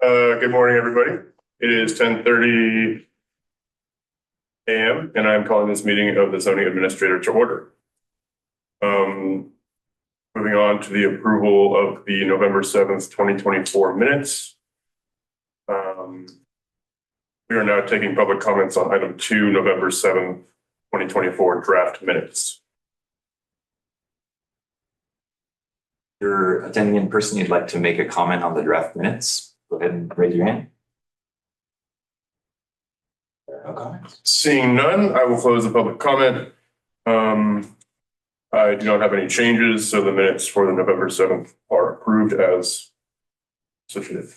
Good morning, everybody. It is 10:30 a.m. and I'm calling this meeting of the zoning administrator to order. Moving on to the approval of the November 7th, 2024 minutes. We are now taking public comments on item 2, November 7th, 2024 draft minutes. If you're attending in person, you'd like to make a comment on the draft minutes, go ahead and raise your hand. No comments. Seeing none, I will close the public comment. I do not have any changes, so the minutes for the November 7th are approved as submitted.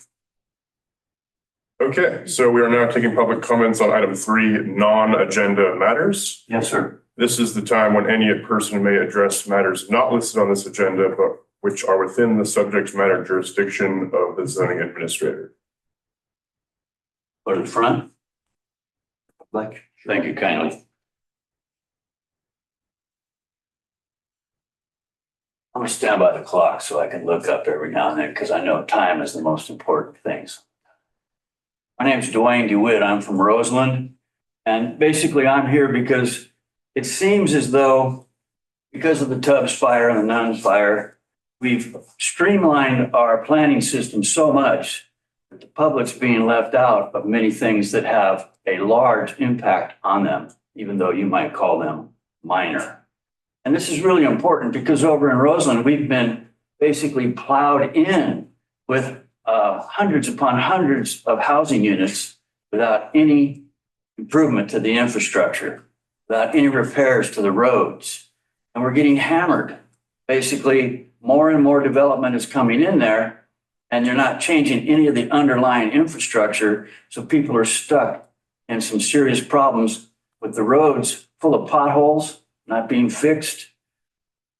Okay, so we are now taking public comments on item 3, non-agenda matters. Yes, sir. This is the time when any person may address matters not listed on this agenda, but which are within the subject matter jurisdiction of the zoning administrator. Go to the front. Like, Thank you kindly. I'm gonna stand by the clock so I can look up every now and then because I know time is the most important things. My name is Dwayne DeWitt. I'm from Roseland. And basically I'm here because it seems as though because of the Tubbs fire and the Nuns fire, we've streamlined our planning system so much that the public's being left out of many things that have a large impact on them, even though you might call them minor. And this is really important because over in Roseland, we've been basically plowed in with hundreds upon hundreds of housing units without any improvement to the infrastructure, without any repairs to the roads. And we're getting hammered. Basically, more and more development is coming in there and they're not changing any of the underlying infrastructure. So people are stuck in some serious problems with the roads full of potholes, not being fixed.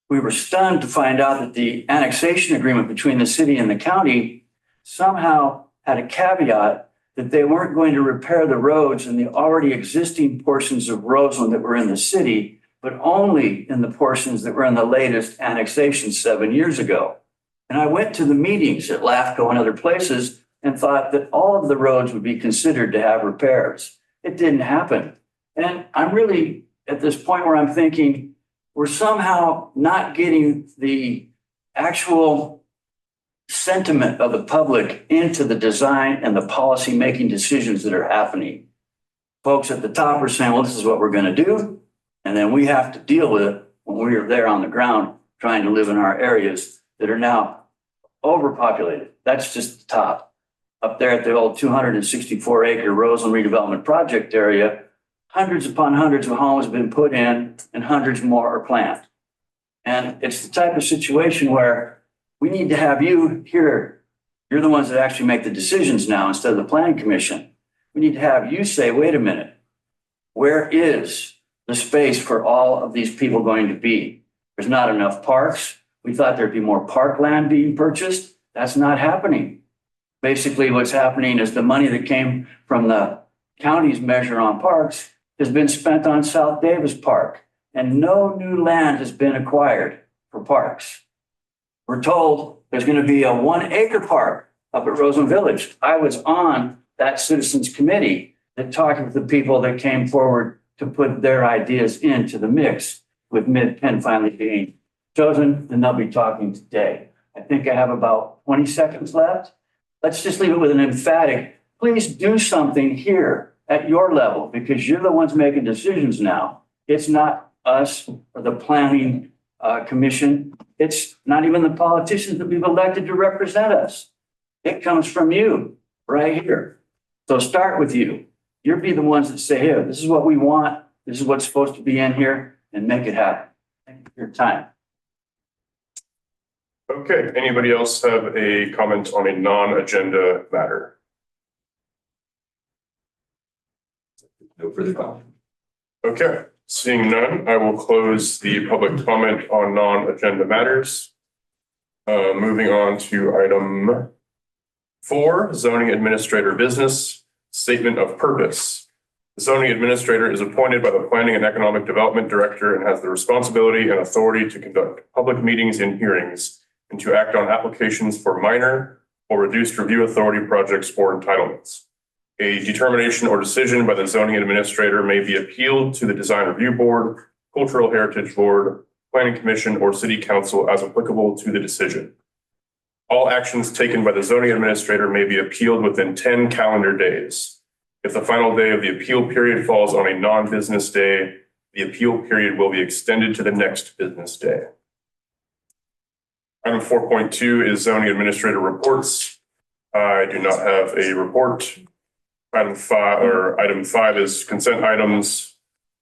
We were stunned to find out that the annexation agreement between the city and the county somehow had a caveat that they weren't going to repair the roads in the already existing portions of Roseland that were in the city, but only in the portions that were in the latest annexation 7 years ago. And I went to the meetings at LAFCO and other places and thought that all of the roads would be considered to have repairs. It didn't happen. And I'm really at this point where I'm thinking we're somehow not getting the actual sentiment of the public into the design and the policy making decisions that are happening. Folks at the top are saying, well, this is what we're going to do. And then we have to deal with it when we are there on the ground trying to live in our areas that are now overpopulated. That's just the top. Up there at the old 264 acre Roseland redevelopment project area, hundreds upon hundreds of homes have been put in and hundreds more are planned. And it's the type of situation where we need to have you here. You're the ones that actually make the decisions now instead of the planning commission. We need to have you say, wait a minute, where is the space for all of these people going to be? There's not enough parks. We thought there'd be more parkland being purchased. That's not happening. Basically, what's happening is the money that came from the county's measure on parks has been spent on South Davis Park, and no new land has been acquired for parks. We're told there's going to be a 1 acre park up at Roseland Village. I was on that citizens committee that talked with the people that came forward to put their ideas into the mix, with Mid-Penn finally being chosen, and they'll be talking today. I think I have about 20 seconds left. Let's just leave it with an emphatic, please do something here at your level because you're the ones making decisions now. It's not us or the planning commission. It's not even the politicians that we've elected to represent us. It comes from you right here. So start with you. You'll be the ones that say, here, this is what we want. This is what's supposed to be in here and make it happen. Thank you for your time. Okay, anybody else have a comment on a non-agenda matter? no further comment. Okay, seeing none, I will close the public comment on non-agenda matters. Moving on to item 4, zoning administrator business, statement of purpose. The zoning administrator is appointed by the Planning and Economic Development Director and has the responsibility and authority to conduct public meetings and hearings and to act on applications for minor or reduced review authority projects or entitlements. A determination or decision by the zoning administrator may be appealed to the Design Review Board, Cultural Heritage Board, Planning Commission, or City Council as applicable to the decision. All actions taken by the zoning administrator may be appealed within 10 calendar days. If the final day of the appeal period falls on a non-business day, the appeal period will be extended to the next business day. Item 4.2 is zoning administrator reports. I do not have a report. Item 5 is consent items.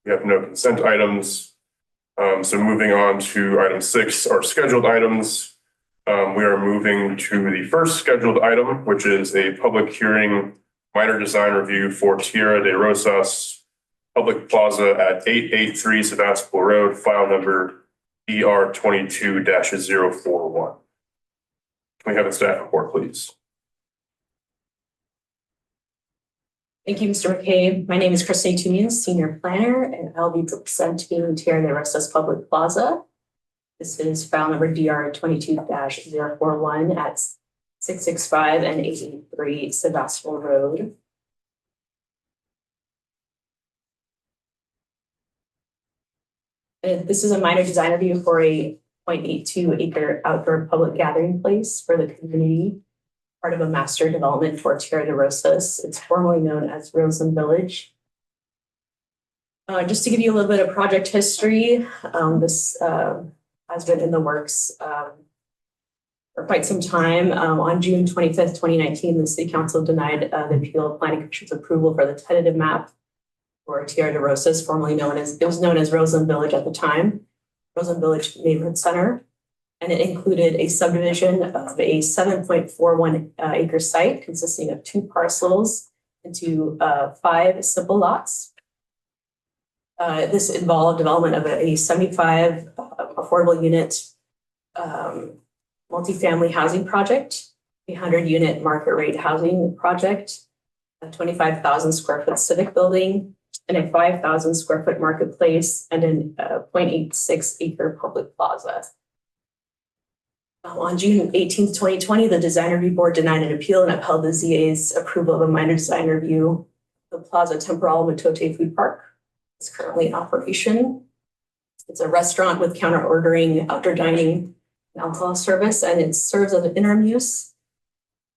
We have no consent items. So moving on to item 6 are scheduled items. We are moving to the first scheduled item, which is a public hearing, minor design review for Tierra de Rosas Public Plaza at 883 Sebastopol Road, file number BR 22-041. Can we have a staff report, please? Thank you, Mr. McCabe. My name is Christine Tumian, Senior Planner, and I'll be presenting Tierra de Rosas Public Plaza. This is file number DR 22-041 at 665 and 883 Sebastopol Road. And this is a minor design review for a 0.82 acre outdoor public gathering place for the community, part of a master development for Tierra de Rosas. It's formerly known as Rosa Village. Just to give you a little bit of project history, this has been in the works for quite some time. On June 25th, 2019, the City Council denied the appeal of Planning Commission's approval for the tentative map for Tierra de Rosas, formerly known as, it was known as Rosa Village at the time, Rosa Village Neighborhood Center. And it included a subdivision of a 7.41 acre site consisting of 2 parcels into 5 simple lots. This involved development of a 75 affordable unit multifamily housing project, a 100 unit market rate housing project, a 25,000 square foot civic building, and a 5,000 square foot marketplace, and a 0.86 acre public plaza. On June 18th, 2020, the Design Review Board denied an appeal and upheld the ZA's approval of a minor design review. The Plaza Temporal Matote Food Park is currently in operation. It's a restaurant with counter ordering, outdoor dining, and alcohol service, and it serves as an interim use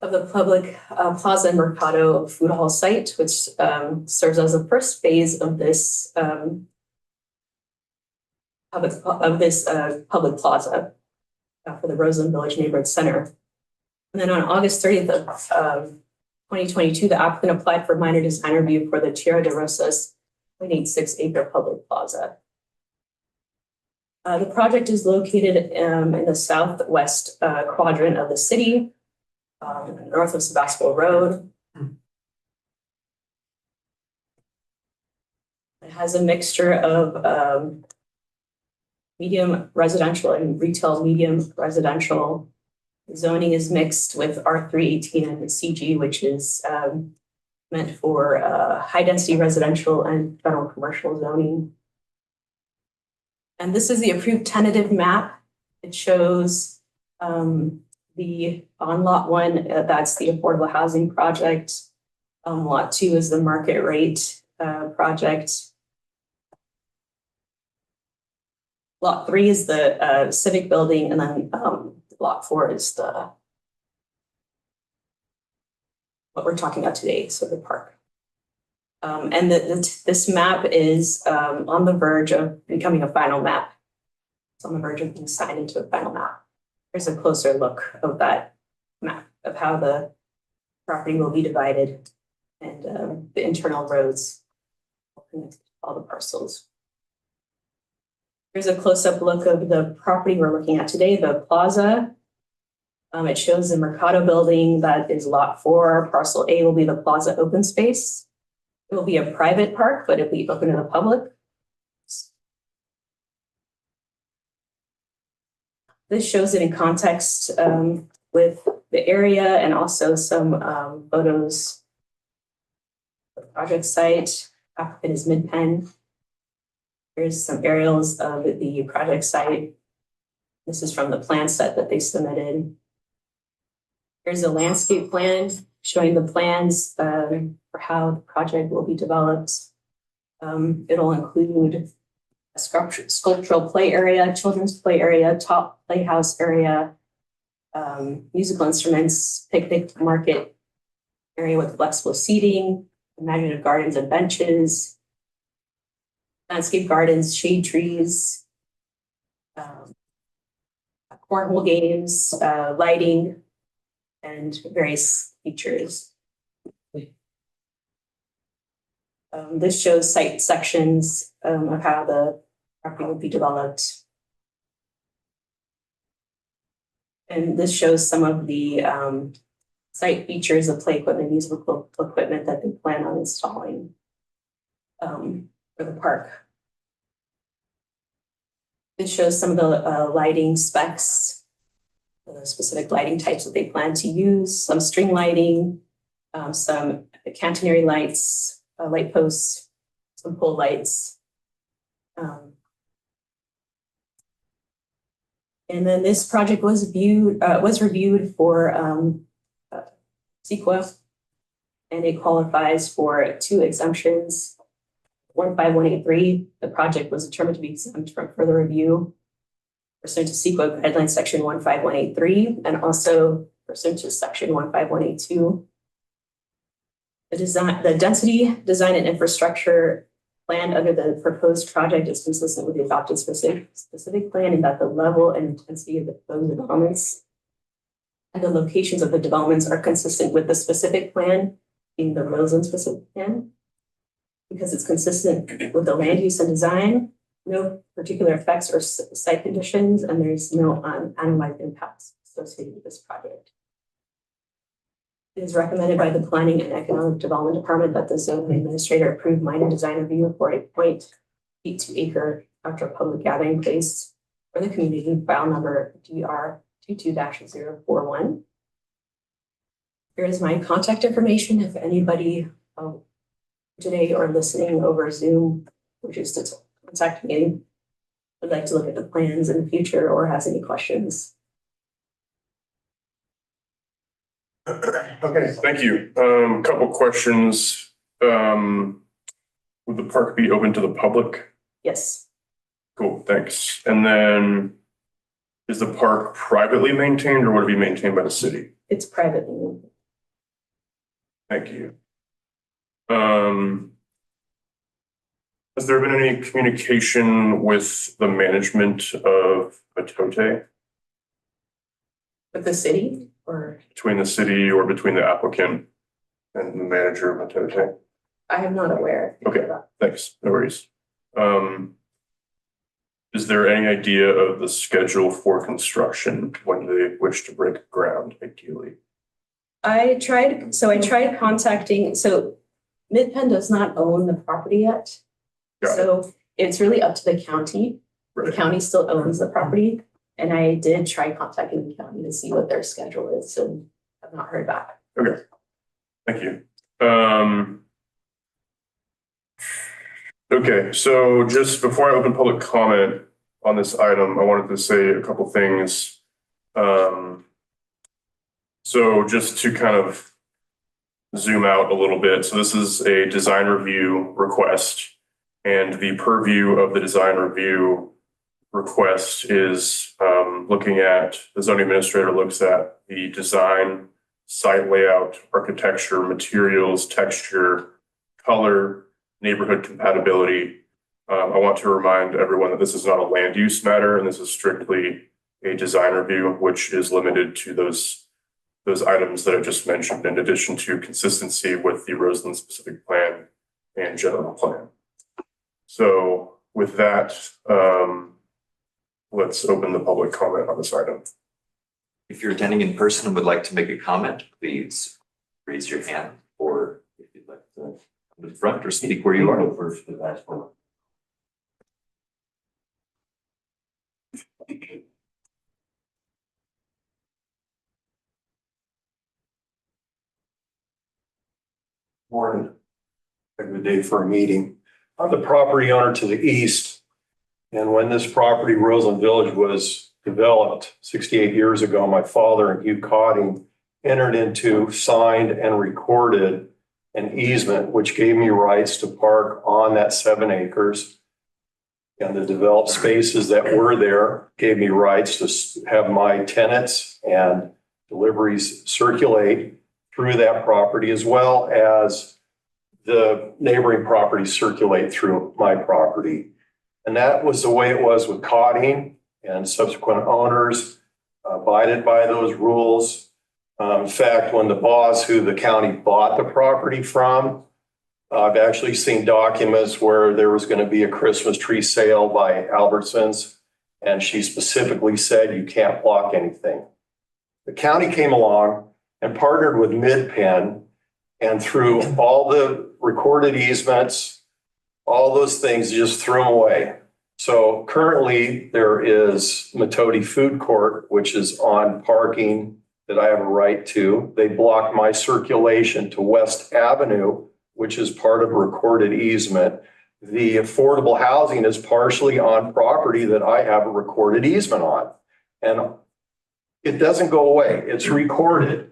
of the public Plaza and Mercado food hall site, which serves as the first phase of this public plaza for the Roseland Village Neighborhood Center. And then on August 30th of 2022, the applicant applied for minor design review for the Tierra de Rosas 0.86 acre public plaza. The project is located in the southwest quadrant of the city, north of Sebastopol Road. It has a mixture of medium residential and retail medium residential. Zoning is mixed with R318 and CG, which is meant for high density residential and general commercial zoning. And this is the approved tentative map. It shows the on lot 1, that's the affordable housing project. Lot 2 is the market rate project. Lot 3 is the civic building, and then lot 4 is the what we're talking about today, so the park. And this map is on the verge of becoming a final map. It's on the verge of being signed into a final map. Here's a closer look of that map of how the property will be divided and the internal roads connected to all the parcels. Here's a close-up look of the property we're looking at today, the plaza. It shows the Mercado building, that is lot 4. Parcel A will be the plaza open space. It will be a private park, but it'll be open to the public. This shows it in context with the area and also some photos of the project site. Applicant is Mid-Penn. Here's some aerials of the project site. This is from the plan set that they submitted. Here's a landscape plan showing the plans for how the project will be developed. It'll include a sculptural play area, children's play area, top playhouse area, musical instruments, picnic market area with flexible seating, imaginative gardens and benches, landscape gardens, shade trees, cornhole games, lighting, and various features. This shows site sections of how the property will be developed. And this shows some of the site features of play equipment, musical equipment that they plan on installing for the park. This shows some of the lighting specs, the specific lighting types that they plan to use, some string lighting, some catenary lights, light posts, some pole lights. And then this project was reviewed for CEQA, and it qualifies for 2 exemptions. 15183, the project was determined to be exempt from further review pursuant to CEQA guidelines section 15183, and also pursuant to section 15182. The density, design, and infrastructure planned under the proposed project is consistent with the adopted specific plan, and that the level and intensity of the proposed developments and the locations of the developments are consistent with the specific plan, being the Roseland specific plan. Because it's consistent with the land use and design, no particular effects or site conditions, and there's no unanalyzed impacts associated with this project. It is recommended by the Planning and Economic Development Department that the zoning administrator approve minor design review for a 0.82 acre outdoor public gathering place for the community, file number DR 22-041. Here is my contact information if anybody today or listening over Zoom wishes to contact me, would like to look at the plans in the future, or has any questions. Okay, thank you. Couple questions. Would the park be open to the public? Yes, Cool, thanks. And then is the park privately maintained or would it be maintained by the city? it's privately. Thank you. Has there been any communication with the management of Atote, With the city, or between the city or between the applicant and the manager of Atote? I am not aware. Okay. Thanks, no worries. Is there any idea of the schedule for construction when they wish to break ground ideally? I tried contacting, Mid-Penn does not own the property yet. Got it. So it's really up to the county. The Right. county still owns the property. And I did try contacting the county to see what their schedule is, and I've not heard back. Okay, thank you. Okay, so just before I open public comment on this item, I wanted to say a couple things. So just to kind of zoom out a little bit. So this is a design review request, and the purview of the design review request is looking at, the zoning administrator looks at the design, site layout, architecture, materials, texture, color, neighborhood compatibility. I want to remind everyone that this is not a land use matter, and this is strictly a design review, which is limited to those items that I just mentioned, in addition to consistency with the Roseland specific plan and general plan. So with that, let's open the public comment on this item. If you're attending in person and would like to make a comment, please raise your hand, or if you'd like to come to the front or speak where you are. First, the last one. Morning. A good day for a meeting. I'm the property owner to the east. And when this property, Roseland Village, was developed 68 years ago, my father and Hugh Cotting entered into, signed, and recorded an easement, which gave me rights to park on that 7 acres. And the developed spaces that were there gave me rights to have my tenants and deliveries circulate through that property, as well as the neighboring properties circulate through my property. And that was the way it was with Cotting, and subsequent owners abided by those rules. In fact, when the boss who the county bought the property from, I've actually seen documents where there was going to be a Christmas tree sale by Albertsons, and she specifically said, you can't block anything. The county came along and partnered with Mid-Penn, and through all the recorded easements, all those things, just threw them away. So currently there is Matoti Food Court, which is on parking that I have a right to. They blocked my circulation to West Avenue, which is part of a recorded easement. The affordable housing is partially on property that I have a recorded easement on. And it doesn't go away, it's recorded.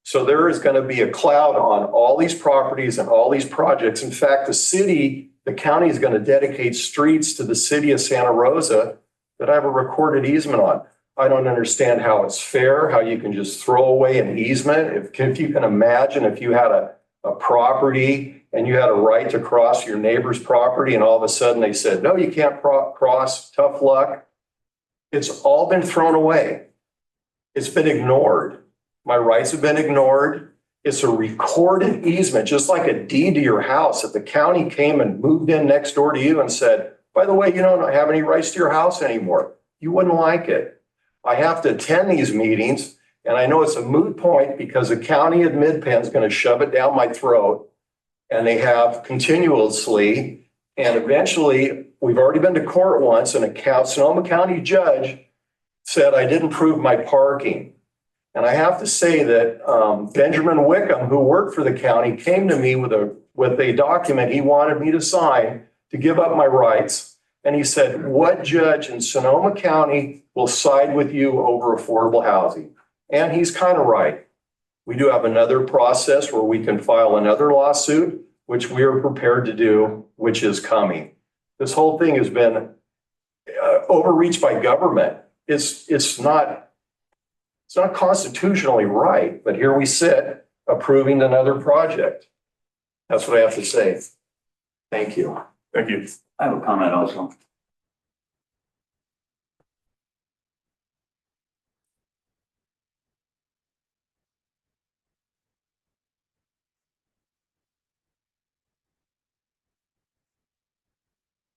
So there is going to be a cloud on all these properties and all these projects. In fact, the county is going to dedicate streets to the city of Santa Rosa that I have a recorded easement on. I don't understand how it's fair, how you can just throw away an easement. If you can imagine if you had a property and you had a right to cross your neighbor's property and all of a sudden they said, no, you can't cross, tough luck. It's all been thrown away. It's been ignored. My rights have been ignored. It's a recorded easement, just like a deed to your house. If the county came and moved in next door to you and said, by the way, you don't have any rights to your house anymore, you wouldn't like it. I have to attend these meetings, and I know it's a moot point because the county of Mid-Penn is going to shove it down my throat, and they have continuously. And eventually, we've already been to court once, and a Sonoma County judge said I didn't prove my parking. And I have to say that Benjamin Wickham, who worked for the county, came to me with a document he wanted me to sign to give up my rights. And he said, what judge in Sonoma County will side with you over affordable housing? And he's kind of right. We do have another process where we can file another lawsuit, which we are prepared to do, which is coming. This whole thing has been overreached by government. It's not constitutionally right, but here we sit approving another project. That's what I have to say. Thank you. Thank you. I have a comment also.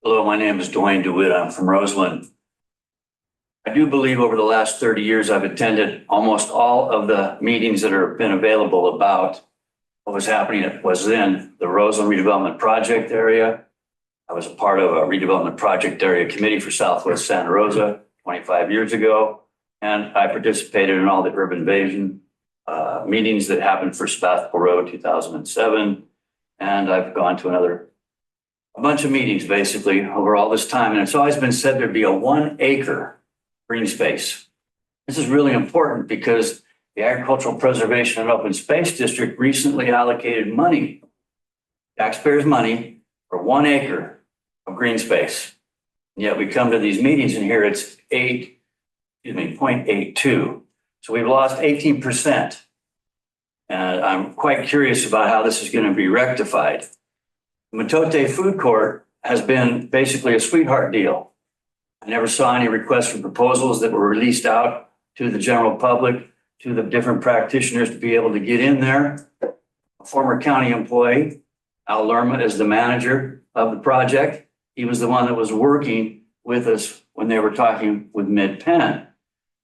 Hello, my name is Dwayne DeWitt. I'm from Roseland. I do believe over the last 30 years, I've attended almost all of the meetings that have been available about what was happening. It was in the Roseland redevelopment project area. I was a part of a redevelopment project area committee for Southwest Santa Rosa 25 years ago. And I participated in all the urban invasion meetings that happened for Spathville Road 2007. And I've gone to a bunch of meetings basically over all this time. And it's always been said there'd be a 1 acre green space. This is really important because the Agricultural Preservation and Open Space District recently allocated money, taxpayers' money, for 1 acre of green space. And yet we come to these meetings and here it's 0.82. So we've lost 18%. And I'm quite curious about how this is going to be rectified. Matoti Food Court has been basically a sweetheart deal. I never saw any requests for proposals that were released out to the general public, to the different practitioners to be able to get in there. A former county employee, Al Lerma, is the manager of the project. He was the one that was working with us when they were talking with Mid-Penn.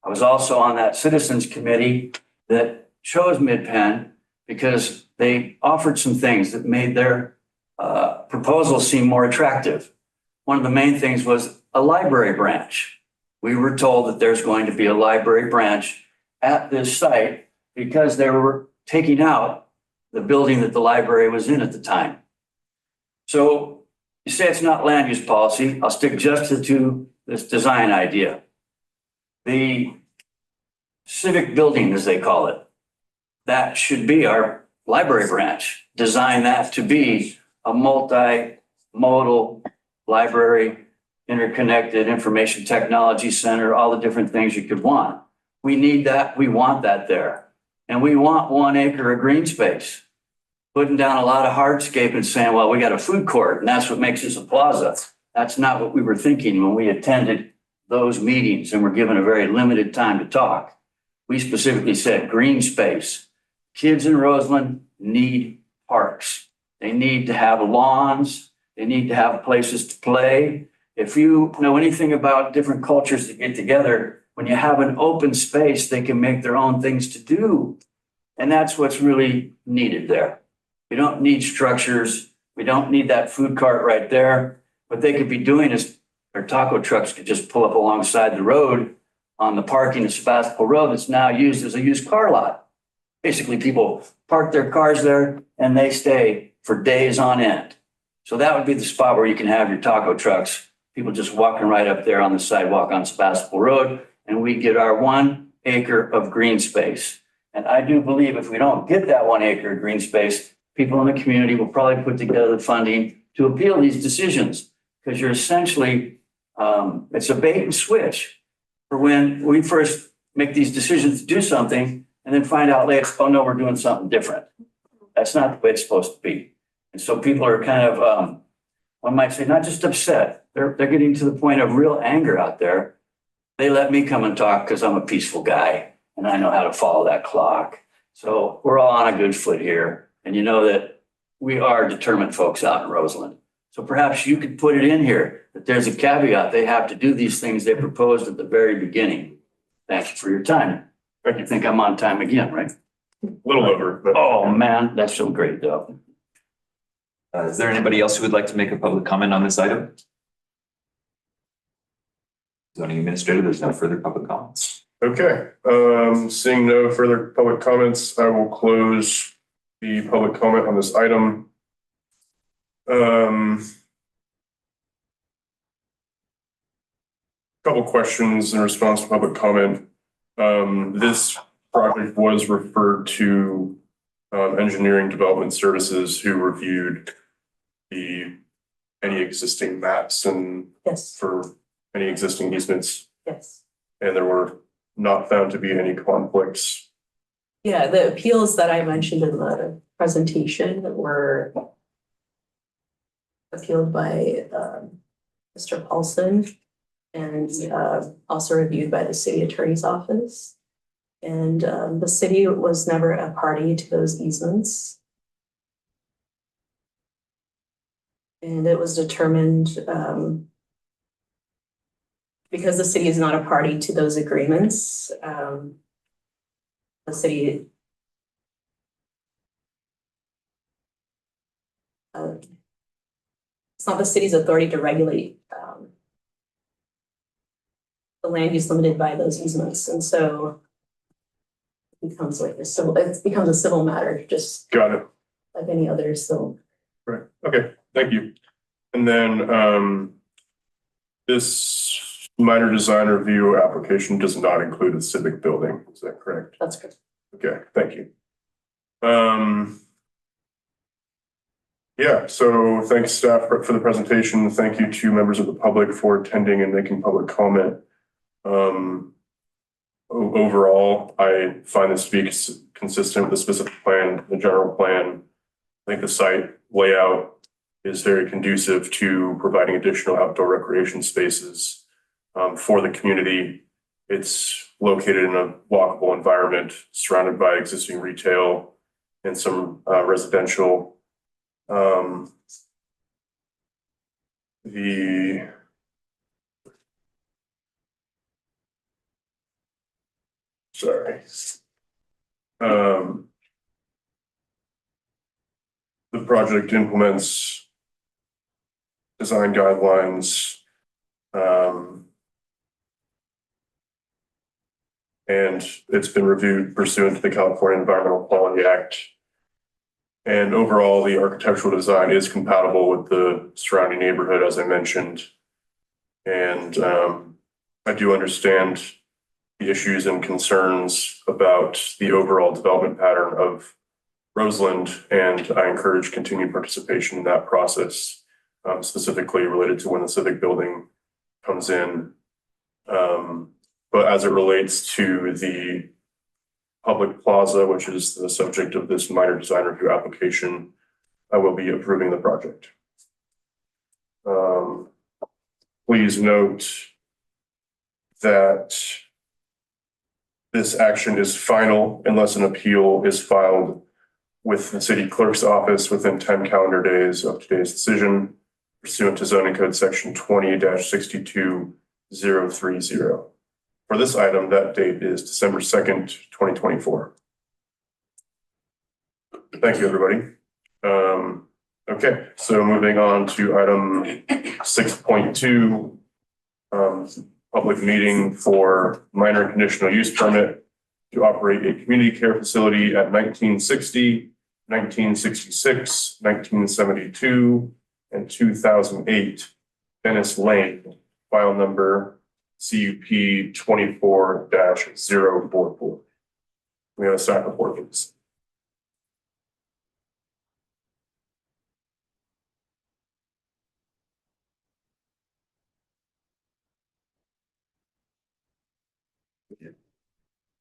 I was also on that citizens committee that chose Mid-Penn because they offered some things that made their proposals seem more attractive. One of the main things was a library branch. We were told that there's going to be a library branch at this site because they were taking out the building that the library was in at the time. So you say it's not land use policy. I'll stick just to this design idea. The civic building, as they call it, that should be our library branch. Design that to be a multimodal library, interconnected information technology center, all the different things you could want. We need that. We want that there. And we want 1 acre of green space. Putting down a lot of hardscape and saying, well, we got a food court and that's what makes this a plaza. That's not what we were thinking when we attended those meetings and were given a very limited time to talk. We specifically said green space. Kids in Roseland need parks. They need to have lawns. They need to have places to play. If you know anything about different cultures that get together, when you have an open space, they can make their own things to do. And that's what's really needed there. We don't need structures. We don't need that food cart right there. What they could be doing is their taco trucks could just pull up alongside the road on the parking of Sebastopol Road that's now used as a used car lot. Basically, people park their cars there and they stay for days on end. So that would be the spot where you can have your taco trucks, people just walking right up there on the sidewalk on Sebastopol Road, and we get our 1 acre of green space. And I do believe if we don't get that 1 acre of green space, people in the community will probably put together the funding to appeal these decisions, because you're essentially, it's a bait and switch for when we first make these decisions to do something and then find out later, oh no, we're doing something different. That's not the way it's supposed to be. And so people are kind of, one might say, not just upset, they're getting to the point of real anger out there. They let me come and talk because I'm a peaceful guy and I know how to follow that clock. So we're all on a good foot here. And you know that we are determined folks out in Roseland. So perhaps you could put it in here that there's a caveat. They have to do these things they proposed at the very beginning. Thank you for your time. Thank you. I think I'm on time again, right? A little over, but. Oh, man, that's so great though. Is there anybody else who would like to make a public comment on this item? Zoning administrator, there's no further public comments. Okay, seeing no further public comments, I will close the public comment on this item. Couple questions in response to public comment. This project was referred to engineering development services, who reviewed any existing maps and Yes, for any existing easements, yes. and there were not found to be any conflicts. Yeah, the appeals that I mentioned in the presentation were appealed by Mr. Paulson and also reviewed by the city attorney's office. And the city was never a party to those easements. And it was determined because the city is not a party to those agreements, the city it's not the city's authority to regulate the land use limited by those easements. And so it becomes like it becomes a civil matter, just Got it. like any other civil. Right. Okay. Thank you. And then this minor design review application does not include a civic building. Is that correct? That's correct. Okay. Thank you. Yeah. So thanks staff for the presentation. Thank you to members of the public for attending and making public comment. Overall, I find this to be consistent with the specific plan, the general plan. I think the site layout is very conducive to providing additional outdoor recreation spaces for the community. It's located in a walkable environment surrounded by existing retail and some residential. The project implements design guidelines and it's been reviewed pursuant to the California Environmental Quality Act. And overall, the architectural design is compatible with the surrounding neighborhood, as I mentioned. And I do understand the issues and concerns about the overall development pattern of Roseland, and I encourage continued participation in that process, specifically related to when the civic building comes in. But as it relates to the public plaza, which is the subject of this minor design review application, I will be approving the project. Please note that this action is final unless an appeal is filed with the city clerk's office within 10 calendar days of today's decision pursuant to zoning code section 20-62030. For this item, that date is December 2nd, 2024. Thank you, everybody. Okay, so moving on to item 6.2, public meeting for minor conditional use permit to operate a community care facility at 1960, 1966, 1972, and 2008 Dennis Lane, file number CUP 24-044. We have a staff report, please.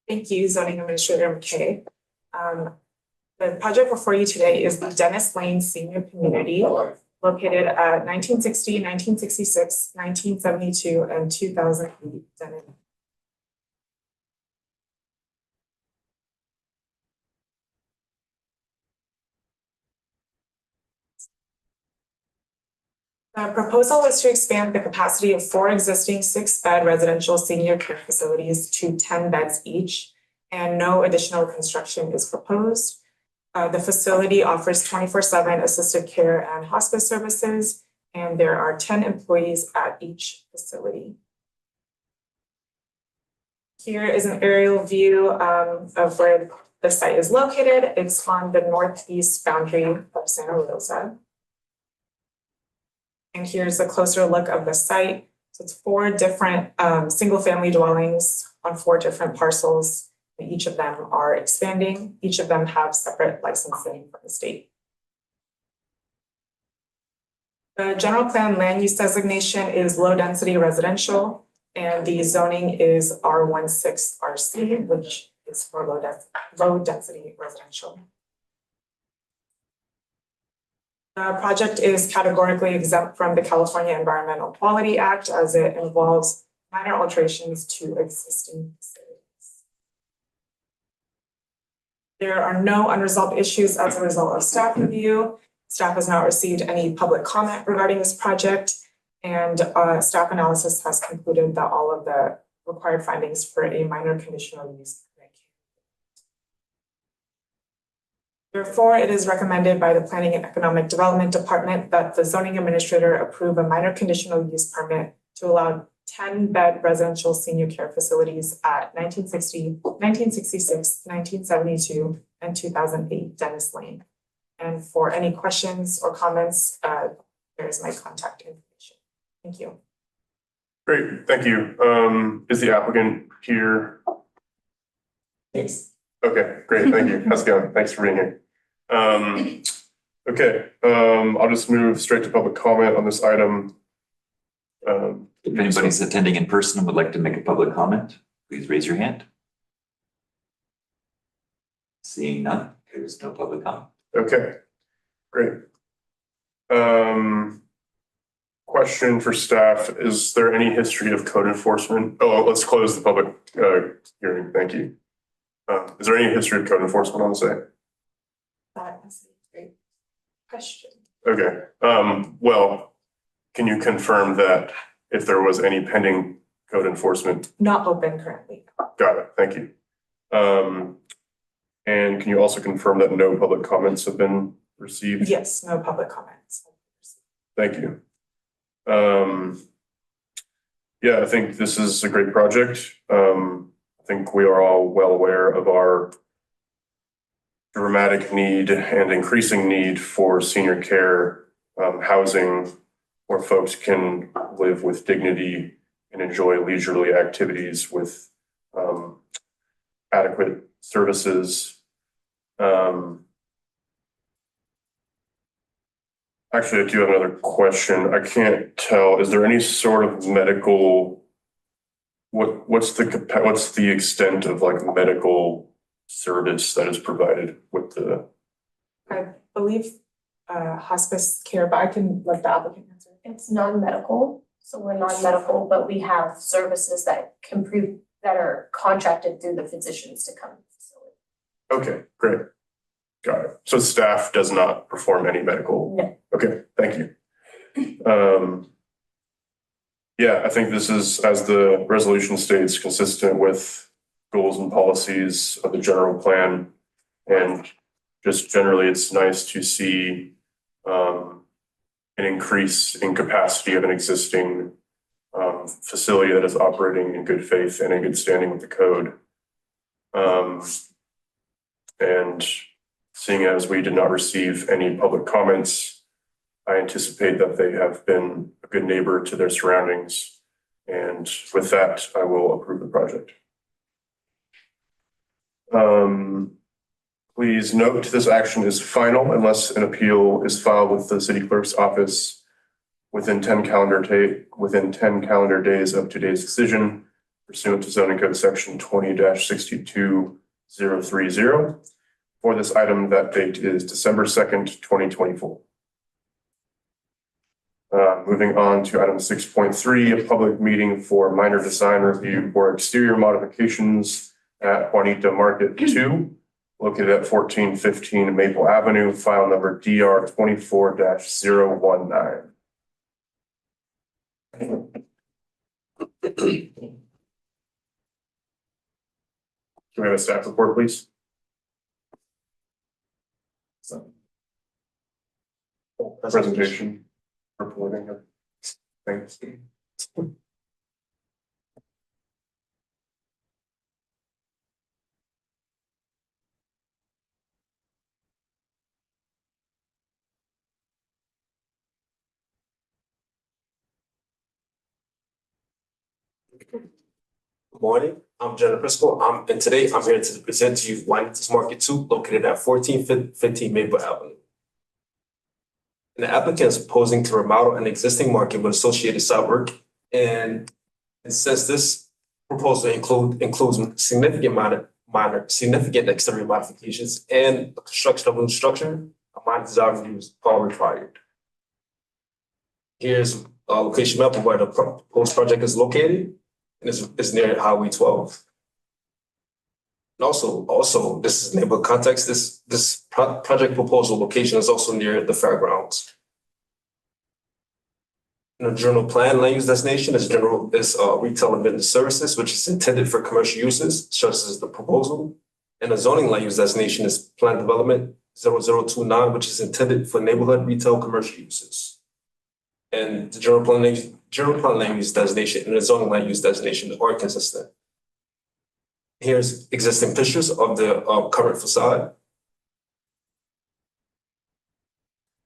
Thank you, Zoning Administrator McKay. The project before you today is the Dennis Lane Senior Community located at 1960, 1966, 1972, and 2008 Dennis. The proposal was to expand the capacity of 4 existing 6-bed residential senior care facilities to 10 beds each, and no additional construction is proposed. The facility offers 24/7 assisted care and hospice services, and there are 10 employees at each facility. Here is an aerial view of where the site is located. It's on the northeast boundary of Santa Rosa. And here's a closer look of the site. So it's 4 different single-family dwellings on 4 different parcels. Each of them are expanding. Each of them have separate licensing from the state. The general plan land use designation is low-density residential, and the zoning is R16 RC, which is for low-density residential. The project is categorically exempt from the California Environmental Quality Act as it involves minor alterations to existing facilities. There are no unresolved issues as a result of staff review. Staff has not received any public comment regarding this project, and staff analysis has concluded that all of the required findings for a minor conditional use. Therefore, it is recommended by the Planning and Economic Development Department that the zoning administrator approve a minor conditional use permit to allow 10-bed residential senior care facilities at 1960, 1966, 1972, and 2008 Dennis Lane. And for any questions or comments, there's my contact information. Thank you. Great, thank you. Is the applicant here? Yes. Okay, great, thank you. How's it going? Thanks for being here. Okay, I'll just move straight to public comment on this item. If anybody's attending in person and would like to make a public comment, please raise your hand. Seeing none, there's no public comment. Okay, great. Question for staff, is there any history of code enforcement? Oh, let's close the public hearing, thank you. Is there any history of code enforcement on the site? That's a great question. Okay, well, can you confirm that if there was any pending code enforcement? Not open currently. Got it, thank you. And can you also confirm that no public comments have been received? Yes, no public comments. Thank you. Yeah, I think this is a great project. I think we are all well aware of our dramatic need and increasing need for senior care housing where folks can live with dignity and enjoy leisurely activities with adequate services. Actually, I do have another question. I can't tell, is there any sort of medical, what's the extent of like medical service that is provided with the, I believe hospice care, but I can let the applicant answer. It's non-medical, so we're non-medical, but we have services that can prove, that are contracted through the physicians to come to the facility. okay, great. Got it. So staff does not perform any medical? No. Okay, thank you. Yeah, I think this is, as the resolution states, consistent with goals and policies of the general plan. And just generally, it's nice to see an increase in capacity of an existing facility that is operating in good faith and in good standing with the code. And seeing as we did not receive any public comments, I anticipate that they have been a good neighbor to their surroundings. And with that, I will approve the project. Please note this action is final unless an appeal is filed with the city clerk's office within 10 calendar days of today's decision pursuant to zoning code section 20-62030. For this item, that date is December 2nd, 2024. Moving on to item 6.3, a public meeting for minor design review for exterior modifications at Juanita Market 2, located at 1415 Maple Avenue, file number DR 24-019. Can we have a staff report, please? Presentation, reporting of things. Good morning, I'm Jenna Prisco. And today I'm here to present to you Juanita's Market 2, located at 1415 Maple Avenue. And the applicant is proposing to remodel an existing market with associated site work. And since this proposal includes significant exterior modifications and the construction of a new structure, a minor design review is all required. Here's a location map of where the proposed project is located. And it's near Highway 12. And also, this is neighborhood context. This project proposal location is also near the fairgrounds. In the general plan, land use designation is retail and business services, which is intended for commercial uses, such as the proposal. And the zoning land use designation is plan development 0029, which is intended for neighborhood retail commercial uses. And the general plan land use designation and the zoning land use designation are consistent. Here's existing pictures of the current facade.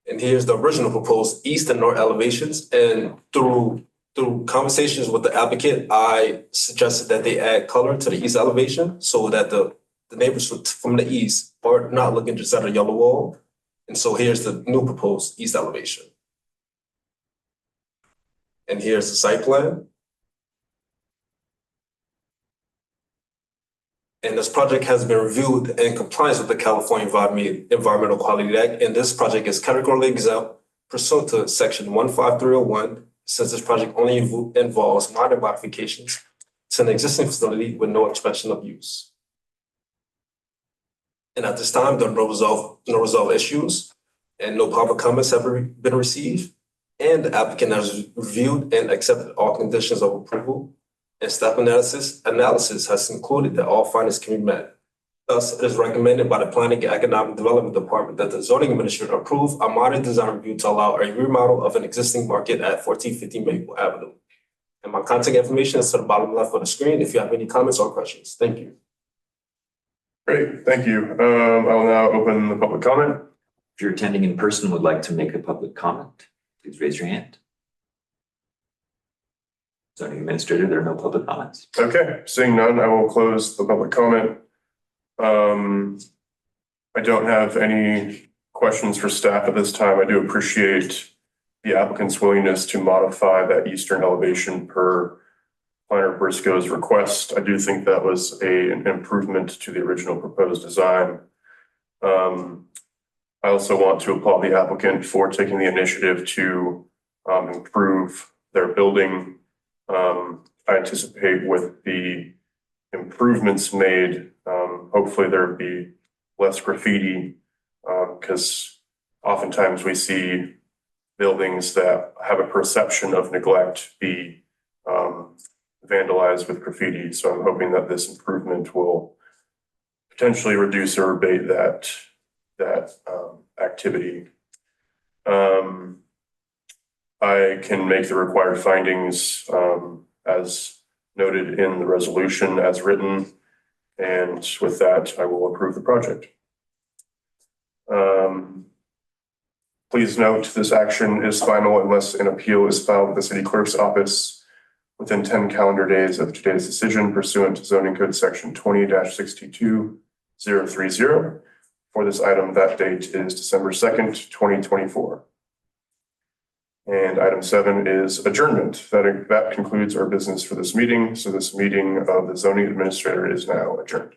And here's the original proposed east and north elevations. And through conversations with the applicant, I suggested that they add color to the east elevation so that the neighbors from the east are not looking just at a yellow wall. And so here's the new proposed east elevation. And here's the site plan. And this project has been reviewed in compliance with the California Environmental Quality Act. And this project is categorically exempt pursuant to section 15301, since this project only involves minor modifications to an existing facility with no expansion of use. And at this time, there are no resolved issues and no public comments have been received. And the applicant has reviewed and accepted all conditions of approval. And staff analysis has concluded that all findings can be met. Thus, it is recommended by the Planning and Economic Development Department that the zoning administrator approve a minor design review to allow a remodel of an existing market at 1450 Maple Avenue. And my contact information is to the bottom left of the screen if you have any comments or questions. Thank you. Great, thank you. I will now open the public comment. If you're attending in person and would like to make a public comment, please raise your hand. Zoning administrator, there are no public comments. Okay, seeing none, I will close the public comment. I don't have any questions for staff at this time. I do appreciate the applicant's willingness to modify that eastern elevation per planner Briscoe's request. I do think that was an improvement to the original proposed design. I also want to applaud the applicant for taking the initiative to improve their building. I anticipate with the improvements made, hopefully there'd be less graffiti, because oftentimes we see buildings that have a perception of neglect be vandalized with graffiti. So I'm hoping that this improvement will potentially reduce or abate that activity. I can make the required findings as noted in the resolution as written. And with that, I will approve the project. Please note this action is final unless an appeal is filed with the city clerk's office within 10 calendar days of today's decision pursuant to zoning code section 20-62030. For this item, that date is December 2nd, 2024. And item 7 is adjournment. That concludes our business for this meeting. So this meeting of the zoning administrator is now adjourned.